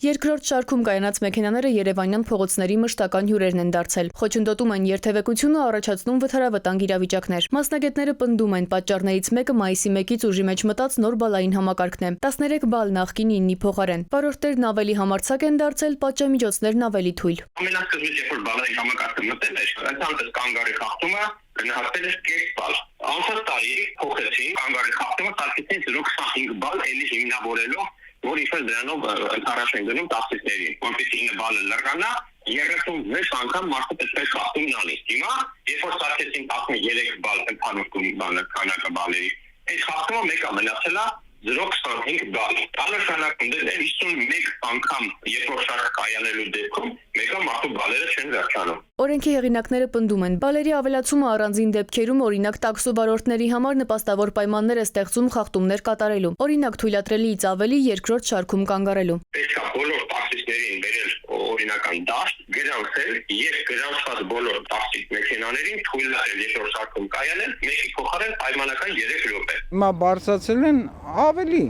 Երկրորդ շարքում կայանած մեքենաները Երևանյան փողոցների մշտական հյուրերն են դարձել։ Խոչընդոտում են երթևեկությունը, առաջացնում վթարավտանգ իրավիճակներ։ Մասնագետները պնդում են, պատճառներից մեկը մայիսի 1-ից ուժի մեջ մտած նոր բալային համակարգն է։ 13 բալ նախկին 9-ի փոխարեն։ Վարորդներն ավելի համարձակ են դարձել, պատժամիջոցներն ավելի թույլ։ Ամենասկզբից, երբ որ բալային համակարգը մտել էր, ընդհանրապես կանգարի խախտումը գնահատվել էր 2 բալ։ Անցած տարի փոխեցին կանգարի խախտումը, սարքեցին 0.25 բալ, ելի հիմնավորելով, որ ինչ-որ դրանով ընդառաջ են գնում տաքսիստներին, որպեսզի 9 բալը լրանա, 36 անգամ մարդը պետք է խախտումն անի։ Հիմա, երբ որ սարքեցին 13 բալ ընդհանուր քանակը բալերի, այս խախտումը մեկը մնացել է 0.25 բալ։ Նշանակում է 51 անգամ երկրորդ շարքը կայանելու դեպքում մեկը մարդու բալերը չեն վերջանում։ Օրենքի հեղինակները պնդում են, բալերի ավելացումը առանձին դեպքերում, օրինակ տաքսո վարորդների համար նպաստավոր պայմաններ է ստեղծում խախտումներ կատարելու։ Օրինակ թույլատրելիից ավելի երկրորդ շարքում կանգ առելու։ Պետք է բոլոր տաքսիստերին բերել օրինական դաշտ, գրանցել եւ գրանցված բոլոր տաքսի մեքենաներին թույլատրել երկրորդ շարքում կայանել, մեկի փոխարեն պայմանական 3 րոպե։ Հիմա բարձրացել են ավելի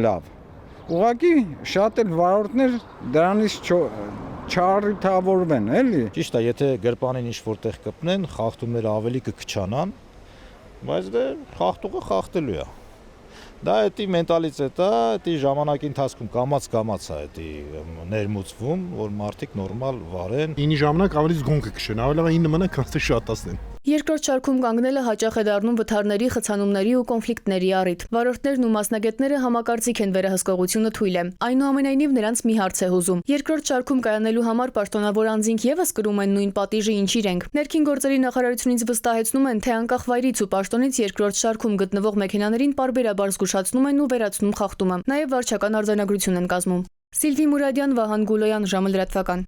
լավ։ Ուղղակի շատ էլ վարորդներ դրանից չառիթավորվեն, էլի։ Ճիշտ է, եթե գրպանին ինչ որտեղ կպնեն, խախտումները ավելի կքչանան, բայց դե խախտողը խախտելու է։ Դա էտի մենտալիտետ է, էտի ժամանակի ընթացքում կամաց-կամաց է էտի ներմուծվում, որ մարդիկ նորմալ վարեն։ 9-ի ժամանակ ավելի զգոն կքշեն, ավելի լավ 9 մնա, քան թե շատացնեն։ Երկրորդ շարքում կանգնելը հաճախ է դառնում վթարների, խցանումների ու կոնֆլիկտների առիթ։ Վարորդներն ու մասնագետները համակարծիք են վերահսկողությունը թույլ է։ Այնուամենայնիվ նրանց մի հարց է հուզում։ Երկրորդ շարքում կայանելու համար պաշտոնավոր անձինք եւս կրում են նույն պատիժը, ինչ իրենք։ Ներքին գործերի նախարարությունից վստահեցնում են, թե անկախ վայրից ու պաշտոնից երկրորդ շարքում գտնվող մեքենաներին պարբերաբար զգուշացնում են ու վերացնում խախտումը։ Նաեւ վարչական արձանագրություն են կազմում։ Սիլվի Մուրադյան, Վահան Գուլոյան, ժամը լրատվական։